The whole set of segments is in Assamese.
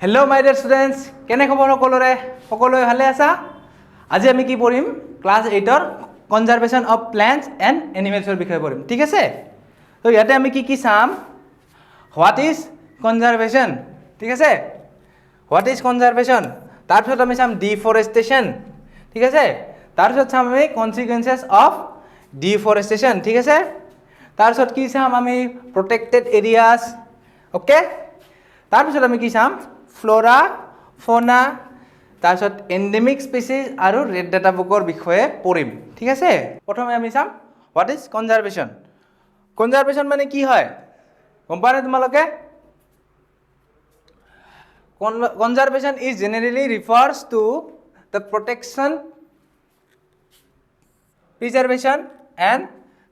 Hello my dear students, কেনে খবৰ সকলোৰে সকলোৱে ভালে আছা আজি আমি কি পঢ়িম ক্লাস 8 ৰ কনজাৰভেশন অফ প্ল্যান্টস এন্ড এনিমেলছৰ বিষয়ে পঢ়িম ঠিক আছে তো ইয়াতে আমি কি চাম হোৱাট ইজ কনজাৰভেশন ঠিক আছে হোৱাট ইজ কনজাৰভেশন তাৰপিছত আমি চাম ডিফৰেষ্টেশন ঠিক আছে তাৰপিছত চাম আমি কনসিকুৱেন্সেস অফ ডিফৰেষ্টেশন ঠিক আছে তাৰপিছত কি চাম আমি প্ৰটেক্টেড এৰিয়াজ ওকে তাৰপিছত আমি কি চাম ফ্লোৰা ফোনা তাৰপিছত এন্ডেমিক স্পিচিজ আৰু ৰেড ডাটা বুকৰ বিষয়ে পঢ়িম ঠিক আছে প্ৰথমে আমি চাম হোৱাট ইজ কনজারভেশন কনজারভেশন মানে কি হয় গম পানে তোমালোকে conservation is generally refers to the protection preservation and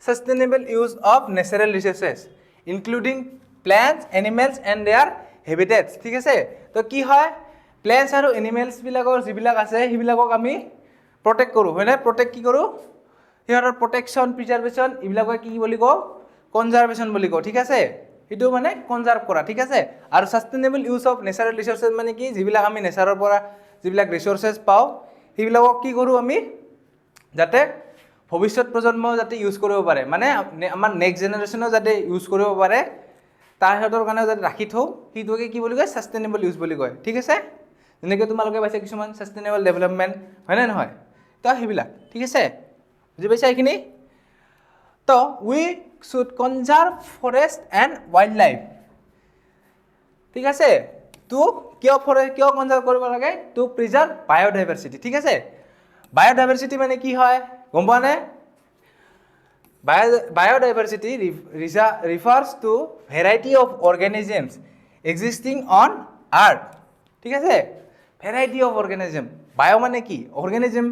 sustainable use of natural resources including plants animals and their habitats ঠিক আছে তো কি হয় plants আৰু animals বিলাকৰ যিবিলাক আছে হিবিলাকক আমি protect কৰো হয়নে protect কি কৰো হিয়াৰৰ protection preservation ইবিলাকক কি বুলি কও conservation বুলি কও ঠিক আছে এটো মানে কনজার্ভ কৰা ঠিক আছে আৰু sustainable use of natural resources মানে কি যিবিলাক আমি নেচাৰৰ পৰা যিবিলাক ৰিসোৰ্সেস পাও হিবিলাকক কি কৰো আমি যাতে ভবিষ্যৎ প্ৰজন্ম যাতে ইউজ কৰিব পাৰে মানে আমাৰ নেক্সট জেনাৰেশনও যাতে ইউজ কৰিব পাৰে তাৰ হেতৰ কাৰণে যাতে ৰাখি থও হিটোকে কি বুলি কয় সাস্টেইনেবল ইউজ বুলি কয় ঠিক আছে যেনেকৈ তোমালোকে পাইছে কিছুমান সাস্টেইনেবল ডেভেলপমেন্ট হয় না নহয় তো হিবিলা ঠিক আছে বুজি পাইছা এইখিনি তো we should conserve forest and wildlife ঠিক আছে তো কিয় ফরেস্ট কিয় কনজার্ভ কৰিব লাগে টু প্ৰিজাৰ্ভ বায়োডাইভাৰ্সিটি ঠিক আছে বায়োডাইভার্সিটি মানে কি হয় গম পানে biodiversity refers to variety of organisms existing on earth ঠিক আছে variety of organism bio মানে কি organism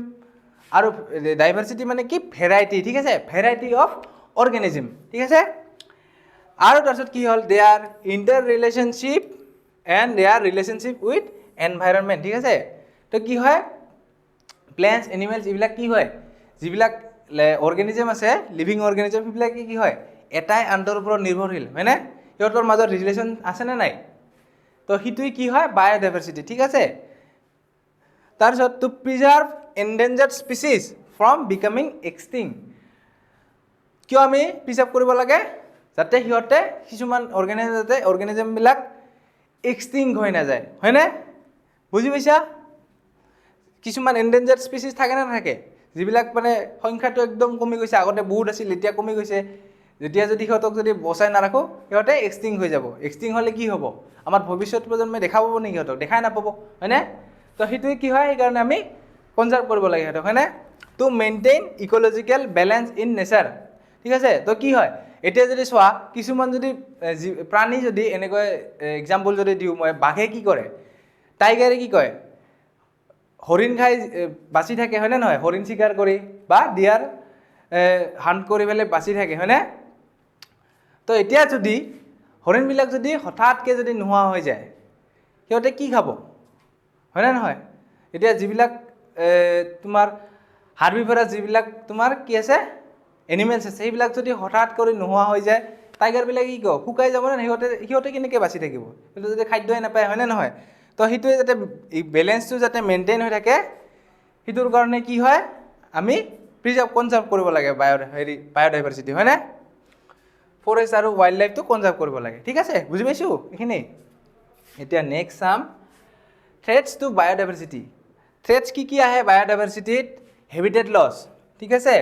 আৰু diversity মানে কি variety ঠিক আছে variety of organism ঠিক আছে আৰু তাৰছত কি হল their interrelationship and their relationship with environment ঠিক আছে তো কি হয় plants animals ইবিলাক কি হয় যিবিলাক অর্গানিজম আছে লিভিং অর্গানিজম হিবিলাক কি হয় এটাই আনটোৰ ওপৰত নিৰ্ভৰশীল হয়নে ইহঁতৰ মাজত ৰিলেশন আছে নে নাই তো হিটুই কি হয় বায়োডাইভাৰ্সিটি ঠিক আছে তাৰছত to preserve endangered species from becoming extinct কিয় আমি প্ৰিজাৰ্ভ কৰিব লাগে যাতে হিহঁতে কিছুমান অৰ্গানিজম বিলাক এক্সটিংক্ট হৈ নাযায় হয়নে বুজি পাইছা কিছুমান এন্ডেঞ্জাৰ্ড স্পিচিজ থাকে না থাকে যিবিলাক মানে সংখ্যাটো একদম কমি গৈছে আগতে বহুত আছিল এতিয়া কমি গৈছে যেতিয়া যদি হিহঁতক যদি বচাই নাৰাখো হিহঁতে এক্সটিংক্ট হৈ যাব এক্সটিংক্ট হলে কি হ'ব আমাৰ ভৱিষ্যত প্ৰজন্মই দেখা পাব নেকি হিহঁতক দেখাই নাপাব হয়নে তো হিটোই কি হয় সেইকাৰণে আমি কনজাৰ্ভ কৰিব লাগে হিহঁতক হয়নে to maintain ecological balance in nature ঠিক আছে তো কি হয় এতিয়া যদি চোৱা কিছুমান যদি প্ৰাণী যদি এনেকৈ এক্সাম্পল যদি দিওঁ মই বাঘে কি কৰে টাইগাৰে কি কয় হৰিণ খাই বাচি থাকে হয়নে নহয় হৰিণ শিকাৰ কৰি বা ডিয়াৰ হান্ট কৰি পেলাই বাচি থাকে হয়নে তো এতিয়া যদি হৰিণবিলাক যদি হঠাৎকে যদি নোহোৱা হৈ যায় সিহঁতে কি খাব হয়নে নহয় এতিয়া যিবিলাক তোমাৰ হাৰ্বিভৰাছ যিবিলাক তোমাৰ কি আছে এনিমেলছ আছে সেইবিলাক যদি হঠাৎ কৰি নোহোৱা হৈ যায় টাইগাৰবিলাক কি কয় শুকাই যাব না সিহঁতে কেনেকৈ বাচি থাকিব সেইটো যদি খাদ্যই নাপায় হয়নে নহয় তো হিটোৱে যাতে বেলেন্সটো যাতে মেইনটেইন হৈ থাকে হিটোৰ কাৰণে কি হয় আমি প্ৰিজাৰ্ভ কনজাৰ্ভ কৰিব লাগে বায়োডাইভাৰ্সিটি হয় না ফৰেষ্ট আৰু ওয়াইল্ড লাইফটো কনজাৰ্ভ কৰিব লাগে ঠিক আছে বুজি পাইছো এইখিনি এতিয়া নেক্সট চাম থ্ৰেটস টু বায়োডাইভাৰ্সিটি থ্ৰেটস কি আহে বায়োডাইভাৰ্সিটিত হেবিটেট লছ ঠিক আছে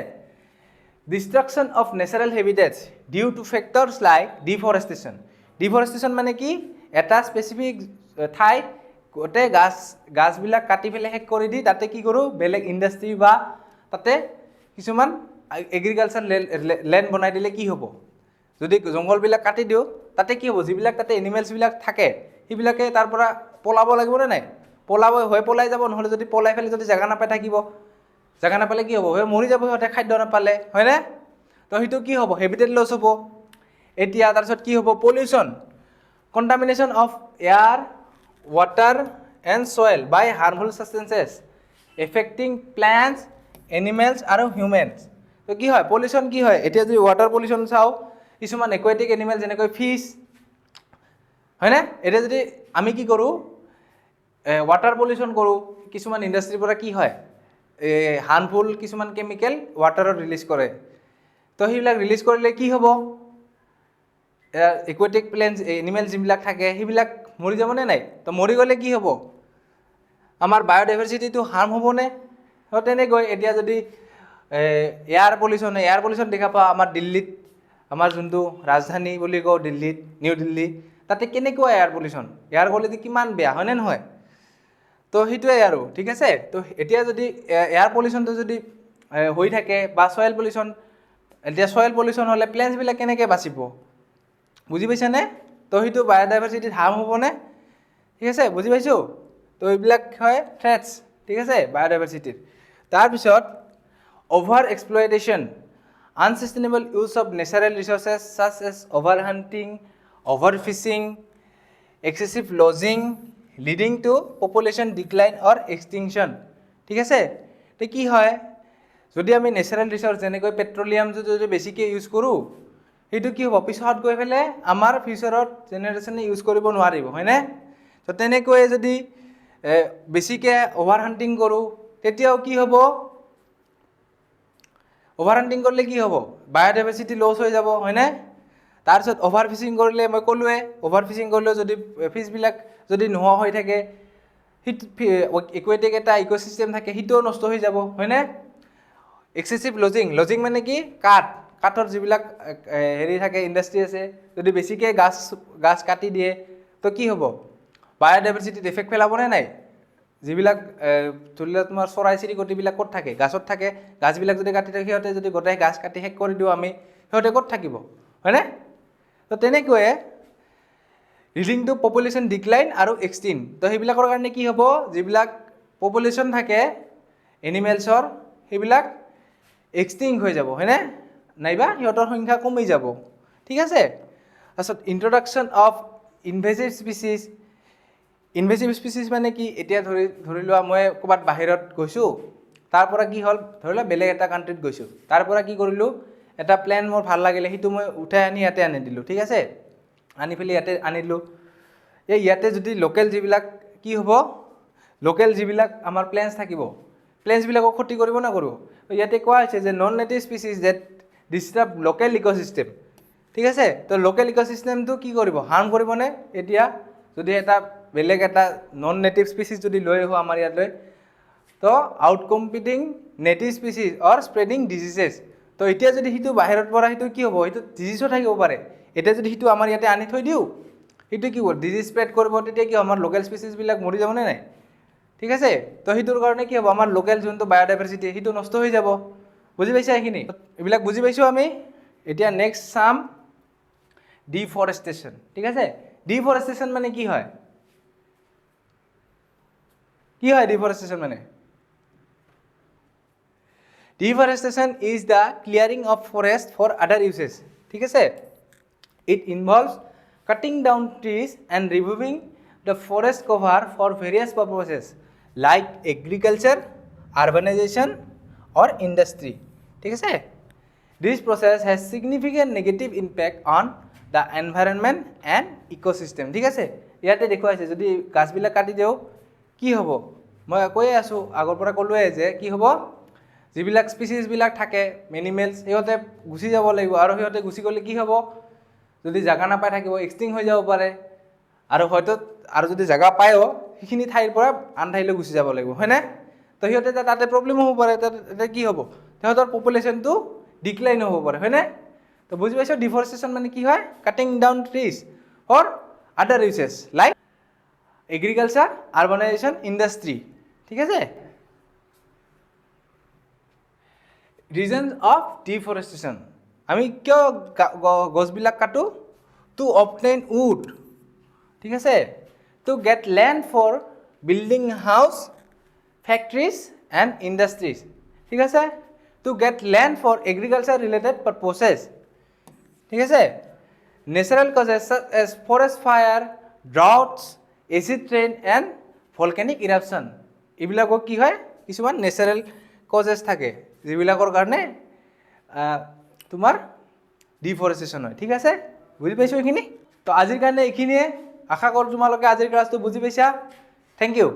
destruction of natural habitats due to factors like deforestation মানে কি এটা স্পেচিফিক ঠাই গোটেই গাছবিলাক কাটি পেলাই শেষ কৰি দি তাতে কি কৰোঁ বেলেগ ইণ্ডাষ্ট্ৰি বা তাতে কিছুমান এগ্ৰিকালচাৰ লেণ্ড বনাই দিলে কি হ'ব যদি জংঘলবিলাক কাটি দিওঁ তাতে কি হ'ব যিবিলাক তাতে এনিমেলছবিলাক থাকে সেইবিলাকে তাৰ পৰা পলাব লাগিব নে নাই পলাই যাব নহ'লে যদি পলাই ফেলে যদি জেগা নাপাই থাকিব জেগা নাপালে কি হ'ব মৰি যাব সিহঁতে খাদ্য নাপালে হয়নে তো সেইটো কি হ'ব হেবিটেট লছ হ'ব এতিয়া তাৰপিছত কি হ'ব pollution contamination of air water and soil by harmful substances affecting plants animals আৰু humans তো কি হয় পলিউশ্যন কি হয় এতিয়া যদি ওয়াটাৰ পলিউশ্যন চাও কিছুমান একুৱেটিক এনিমেল যেনেকৈ ফিশ হয় না এটা যদি আমি কি কৰো ৱাটাৰ পলিউশ্যন কৰোঁ, কিছুমান ইণ্ডাষ্ট্ৰিৰ পৰা কি হয় হাৰ্মফুল কিছুমান কেমিকেল ৱাটাৰত ৰিলিজ কৰে। তো সেইবিলাক ৰিলিজ কৰিলে কি হ'ব, একুৱেটিক প্লেণ্টছ এনিমেল যিবিলাক থাকে সেইবিলাক মৰি যাবনে নাই? তো মৰি গ'লে কি হ'ব, আমাৰ বায়'ডাইভাৰ্চিটিটো হাৰ্ম হ'বনে? তো তেনেকৈ এতিয়া যদি এয়াৰ পলিউশ্যন দেখা পাওঁ আমাৰ দিল্লীত, আমাৰ যোনটো ৰাজধানী বুলি কওঁ দিল্লীত, নিউ দিল্লী, তাতে কেনেকুৱা এয়াৰ পলিউশ্যন, এয়াৰ কোৱালিটি কিমান বেয়া, হয়নে নহয়? তো সেইটোৱে আৰু ঠিক আছে। তো এতিয়া যদি এয়াৰ পলিউশ্যনটো যদি হৈ থাকে বা চয়েল পলিউশ্যন, এতিয়া চয়েল পলিউশ্যন হ'লে প্লেণ্টছবিলাক কেনেকৈ বাচিব, বুজি পাইছানে? তো সেইটো বায়'ডাইভাৰ্চিটিত হাৰ্ম হ'বনে? ঠিক আছে, বুজি পাইছোঁ? তো এইবিলাক হয় থ্ৰেটছ, ঠিক আছে, বায়'ডাইভাৰ্চিটিৰ। তাৰপিছত over exploitation, unsustainable use of natural resources such as over hunting, over fishing, excessive logging leading to population decline or extinction. ঠিক আছে, তো কি হয়, যদি আমি নেচাৰেল ৰিচোৰ্চ যেনেকৈ পেট্ৰলিয়ামটো যদি বেছিকৈ ইউজ কৰোঁ, সেইটো কি হ'ব, পিছত গৈ পেলাই আমাৰ ফিউচাৰত জেনেৰেশ্যনে ইউজ কৰিব নোৱাৰিব, হয়নে? তো তেনেকৈয়ে যদি বেছিকৈ অভাৰ হাণ্টিং কৰোঁ, তেতিয়াও কি হ'ব, অভাৰ হাণ্টিং কৰিলে কি হ'ব, বায়'ডাইভাৰ্চিটি লছ হৈ যাব, হয়নে? তাৰপিছত অভাৰ ফিচিং কৰিলে মই ক'লোৱে, অভাৰ ফিচিং কৰিলেও যদি ফিছবিলাক যদি নোহোৱা হৈ থাকে, সেইটো একুৱেটিক এটা ইক'চিষ্টেম থাকে সেইটোও নষ্ট হৈ যাব, হয়নে? এক্সেছিভ লজিং মানে কি, কাঠৰ যিবিলাক হেৰি থাকে ইণ্ডাষ্ট্ৰি আছে, যদি বেছিকৈ গাছ কাটি দিয়ে তো কি হ'ব, বায়'ডাইভাৰ্চিটিত এফেক্ট পেলাবনে নাই? যিবিলাক ধৰি লোৱা তোমাৰ চৰাই চিৰিকটিবিলাক ক'ত থাকে, গাছত থাকে, গাছবিলাক যদি কাটি থাকে, সিহঁতে যদি গোটেই গাছ কাটি শেষ কৰি দিওঁ আমি, সিহঁতে ক'ত থাকিব, হয়নে? তো তেনেকৈয়ে লিডিং টু পপুলেশ্যন ডিক্লাইন আৰু এক্সটিন। তো সেইবিলাকৰ কাৰণে কি হ'ব, যিবিলাক পপুলেশ্যন থাকে এনিমেলছৰ সেইবিলাক এক্সটিংক্ট হৈ যাব, হয়নে? নাইবা সিহঁতৰ সংখ্যা কমি যাব, ঠিক আছে। তাৰপিছত ইন্ট্ৰডাকশ্যন অফ ইনভেচিভ স্পিচিছ মানে কি, এতিয়া ধৰি লোৱা মই ক'ৰবাত বাহিৰত গৈছোঁ, তাৰ পৰা কি হ'ল, ধৰি লোৱা বেলেগ এটা কাণ্ট্ৰিত গৈছোঁ, তাৰ পৰা কি কৰিলোঁ, এটা প্লেন মোৰ ভাল লাগিলে, সেইটো মই উঠাই আনি ইয়াতে আনি দিলোঁ, ঠিক আছে, আনি পেলাই ইয়াতে আনিলোঁ। ইয়াতে যদি লোকেল যিবিলাক কি হ'ব, লোকেল যিবিলাক আমাৰ প্লেন্টছ থাকিব, প্লেন্টছবিলাকক ক্ষতি কৰিব নকৰোঁ। ইয়াতে কোৱা হৈছে যে non native species that disturb local ecosystem, ঠিক আছে। তো লোকেল ইক'চিষ্টেমটো কি কৰিব, হাৰ্ম কৰিবনে? এতিয়া যদি এটা বেলেগ এটা নন নেটিভ স্পিচিছ যদি লৈ আহোঁ আমাৰ ইয়ালৈ, তো আউট কম্পিটিং নেটিভ স্পিচিছ অৰ স্প্ৰেডিং ডিজিজেছ। তো এতিয়া যদি সিটো বাহিৰৰ পৰা সেইটো কি হ'ব, সেইটো ডিজিজো থাকিব পাৰে। এতিয়া যদি সিটো আমাৰ ইয়াতে আনি থৈ দিওঁ, সেইটো কি হ'ব, ডিজিজ স্প্ৰেড কৰিব, তেতিয়া কি আমাৰ লোকেল স্পিচিছবিলাক মৰি যাবনে নাই? ঠিক আছে, তো সেইটোৰ কাৰণে কি হ'ব, আমাৰ লোকেল যোনটো বায়'ডাইভাৰ্চিটি সেইটো নষ্ট হৈ যাব, বুজি পাইছা এইখিনি? এইবিলাক বুজি পাইছোঁ আমি। এতিয়া নেক্সট চাম ডিফৰেষ্টেশ্যন, ঠিক আছে। ডিফৰেষ্টেশ্যন মানে কি হয়, ডিফৰেষ্টেশ্যন মানে? Deforestation is the clearing of forest for other uses, ঠিক আছে। It involves cutting down trees and removing the forest cover for various purposes like agriculture, urbanisation or industry, ঠিক আছে। This process has significant negative impact on the environment and ecosystem, ঠিক আছে। ইয়াতে দেখুৱাইছে যদি গাছবিলাক কাটি দিওঁ কি হ'ব, মই কৈয়ে আছোঁ আগৰ পৰা ক'লোৱে যে কি হ'ব, যিবিলাক স্পিচিছবিলাক থাকে এনিমেলছ সিহঁতে গুচি যাব লাগিব, আৰু সিহঁতে গুচি গ'লে কি হ'ব, যদি জেগা নাপাই থাকিব, এক্সটিং হৈ যাব পাৰে, আৰু হয়তো আৰু যদি জেগা পায়ো সেইখিনি ঠাইৰ পৰা আন ঠাইলৈ গুচি যাব লাগিব, হয়নে? তো সিহঁতে তাতে প্ৰব্লেম হ'ব পাৰে, তাতে কি হ'ব, সিহঁতৰ পপুলেশ্যনটো ডিক্লাইন হ'ব পাৰে, হয়নে? তো বুজি পাইছোঁ ডিফৰেষ্টেশ্যন মানে কি হয়, cutting down trees for other uses like agriculture, আৰ্বানাইজেশ্যন, industry, ঠিক আছে। ৰিজনছ অফ ডিফৰেষ্টেশ্যন, আমি কিয় গছবিলাক কাটোঁ, টু অবটেইন উড, ঠিক আছে, to get land for building house, factories and industries, ঠিক আছে, to get land for agriculture related purposes, ঠিক আছে। Natural causes as forest fire, droughts, acid rain and volcanic eruption, এইবিলাকক কি হয়, কিছুমান নেচাৰেল কজেছ থাকে যিবিলাকৰ কাৰণে তোমাৰ ডিফৰেষ্টেশ্যন হয়, ঠিক আছে, বুজি পাইছোঁ এইখিনি। তো আজিৰ কাৰণে এইখিনিয়ে, আশা কৰোঁ তোমালোকে আজিৰ ক্লাছটো বুজি পাইছা। Thank U